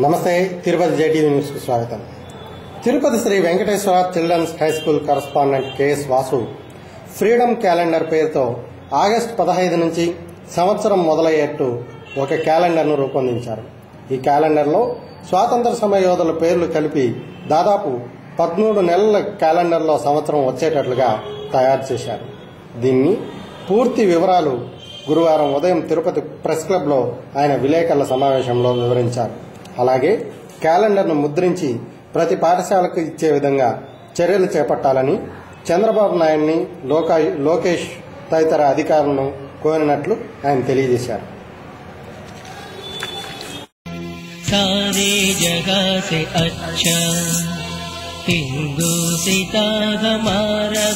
నమస్తే. Tirupati JTV news కు స్వాగతం. Tirupati Sri Venkateswara children's high school correspondent KS Vasu freedom calendar పేరుతో ఆగస్టు 15 నుంచి సంవత్సరం మొదలయ్యేట్టు ఒక క్యాలెండర్ను రూపొందించారు. ఈ క్యాలెండర్లో స్వాతంత్ర సమరయోధుల పేర్లు కలిపి దాదాపు 13 నెలల క్యాలెండర్లో సంవత్సరం వచ్చేటట్లుగా తయారు చేశారు. దీన్ని పూర్తి వివరాలు గురువారం ఉదయం తిరుపతి ప్రెస్ క్లబ్లో ఆయన విలేకరుల సమావేశంలో వివరించారు. అలాగే క్యాలెండర్ను ముద్రించి ప్రతి పాఠశాలకు ఇచ్చే విధంగా చర్యలు చేపట్టాలని చంద్రబాబు నాయుడిని, లోకేష్ తదితర అధికారులను కోరినట్లు ఆయన తెలియజేశారు. सारे जगह से अच्छा हिंदू सीता हमारा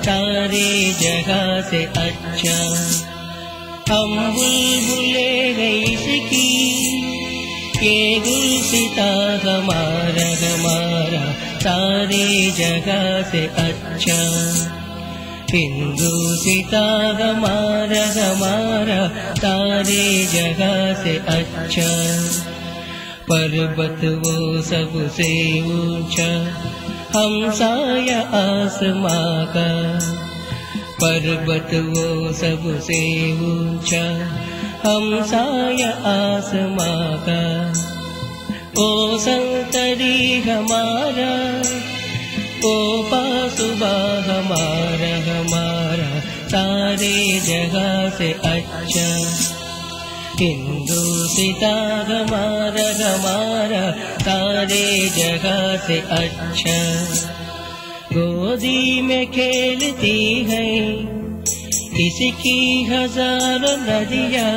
सारे जगह से अच्छा हम बुलबुले हैं इसकी ये गुल सीता हमारा सारे जगह से अच्छा हिंदू सीता हमारा सारे जगह से अच्छा पर्वत वो सबसे ऊंचा हमसाया आसमां का पर्वत वो सबसे ऊंचा हमसाया आसमां का ओ संतरी हमारा ओ पासुबा हमारा सारे जगह से अच्छा हिंदू सीता हमारा सारे जगह से अच्छा गोदी में खेलती है इसकी हजारों नदियाँ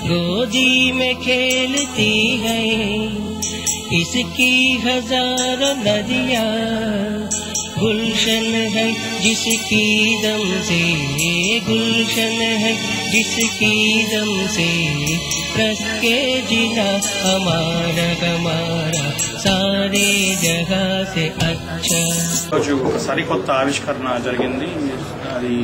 गोदी में खेलती है इसकी हजारों नदियाँ गुलशन है जिसकी दम से गुलशन है जिसकी दम से रस के जिला हमारा सारे जगह से अच्छा ఒక సరికొత్త ఆవిష్కరణ జరిగింది. అది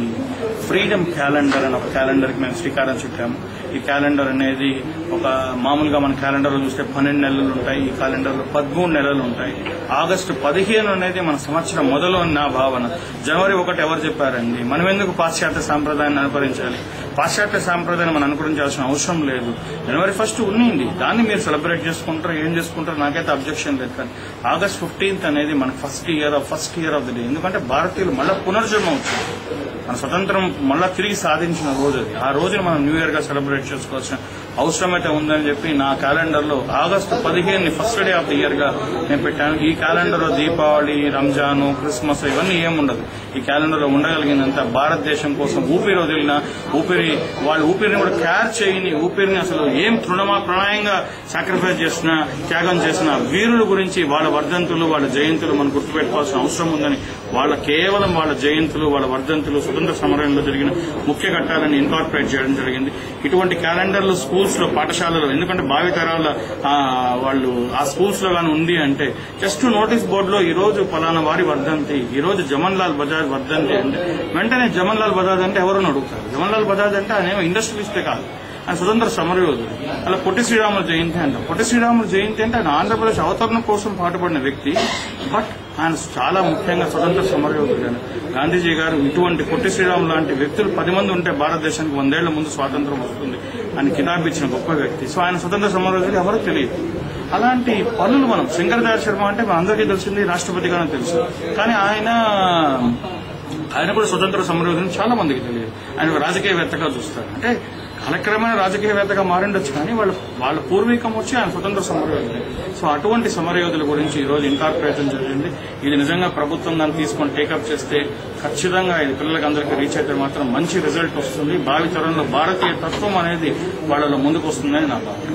ఫ్రీడమ్ క్యాలెండర్ అని ఒక క్యాలెండర్కి మేము శ్రీకారం చుట్టాము. ఈ క్యాలెండర్ అనేది ఒక మామూలుగా మన క్యాలెండర్లో చూస్తే 12 నెలలు ఉంటాయి. ఈ క్యాలెండర్లో 13 నెలలు ఉంటాయి. ఆగస్టు 15 అనేది మన సంవత్సరం మొదలు నా భావన. జనవరి 1 ఎవరు చెప్పారండి? మనం ఎందుకు పాశ్చాత్య సాంప్రదాయాన్ని అనుకరించాలి? పాశ్చాత్య సాంప్రదాయాన్ని మనం అనుకరించాల్సిన అవసరం లేదు. జనవరి 1 ఉన్నింది, దాన్ని మీరు సెలబ్రేట్ చేసుకుంటారు, ఏం చేసుకుంటారు, నాకైతే అబ్జెక్షన్ లేదు. కానీ ఆగస్ట్ 15 అనేది మనకు first year of the day. ఎందుకంటే భారతీయులు మళ్ళా పునర్జన్మ వచ్చింది. మన స్వతంత్రం మళ్ళా తిరిగి సాధించిన రోజు అది. ఆ రోజుని మనం న్యూ ఇయర్ గా సెలబ్రేట్ చేసుకోవాల్సిన అవసరం అయితే ఉందని చెప్పి నా క్యాలెండర్ లో August 15 first day of the year గా నేను పెట్టాను. ఈ క్యాలెండర్ లో దీపావళి, రంజాన్, క్రిస్మస్ ఇవన్నీ ఏముండదు. ఈ క్యాలెండర్ లో ఉండగలిగినంత భారతదేశం కోసం ఊపిరి వదిలిన వాళ్ళ ఊపిరిని కూడా కేర్ చేయని, ఊపిరిని అసలు ఏం ప్రణాయంగా సాక్రిఫైస్ చేసిన, త్యాగం చేసిన వీరుల గురించి వాళ్ళ వర్ధంతులు, వాళ్ళ జయంతులు మనం గుర్తుపెట్టుకోవాల్సిన అవసరం ఉందని కేవలం వాళ్ళ జయంతులు, వాళ్ళ వర్ధంతులు స్వతంత్ర సమరంలో జరిగిన ముఖ్య ఘట్టాలను ఇన్కార్పొరేట్ చేయడం జరిగింది. ఇటువంటి క్యాలెండర్లు స్కూల్స్ లో, పాఠశాలలో, ఎందుకంటే భావితరాల వాళ్ళు ఆ స్కూల్స్ లో కానీ ఉంది అంటే జస్ట్ నోటీస్ బోర్డులో ఈ రోజు పలానా వారి వర్ధంతి, ఈ రోజు జమన్ లాల్ బజాజ్ వర్ధంతి అంటే వెంటనే జమన్ లాల్ బజాజ్ అంటే ఎవరని అడుగుతారు. జమన్ లాల్ బజాజ్ అంటే ఆయన ఇండస్ట్రియలిస్టే కాదు, ఆయన స్వతంత్ర సమరయోధుడు. అలా పొట్టి శ్రీరాములు జయంతి అంటాం. పొట్టి శ్రీరాములు జయంతి అంటే ఆయన ఆంధ్రప్రదేశ్ అవతరణ కోసం పాటుపడిన వ్యక్తి. బట్ ఆయన చాలా ముఖ్యంగా స్వతంత్ర సమరయోధుడు. గాంధీజీ గారు ఇటువంటి పొట్టి శ్రీరాములు లాంటి వ్యక్తులు 10 మంది ఉంటే భారతదేశానికి 100 ఏళ్ల ముందు స్వాతంత్రం వస్తుంది అని కితాబిచ్చిన గొప్ప వ్యక్తి. సో ఆయన స్వతంత్ర సమరయోధుడు ఎవరో తెలియదు. అలాంటి పనులు మనం శంకరదయాళ్ శర్మ అంటే మన అందరికీ తెలిసింది, రాష్ట్రపతిగానే తెలుసు. కానీ ఆయన కూడా స్వతంత్ర సమరయోధుని చాలా మందికి తెలియదు. ఆయన ఒక రాజకీయవేత్తగా చూస్తారు. అంటే కాలక్రమేణా రాజకీయవేత్తగా మారిండొచ్చు, కానీ వాళ్ళ పూర్వీకం వచ్చి ఆయన స్వతంత్ర సమరయోధులు. సో అటువంటి సమరయోధుల గురించి ఈ రోజు ఇన్కార్పొరేషన్ జరిగింది. ఇది నిజంగా ప్రభుత్వం దాన్ని తీసుకొని టేకప్ చేస్తే ఖచ్చితంగా ఇది పిల్లలకి అందరికీ రీచ్ అయితే మాత్రం మంచి రిజల్ట్ వస్తుంది. భావితరంలో భారతీయ తత్వం అనేది వాళ్ళలో ముందుకు వస్తుందని నా భావన.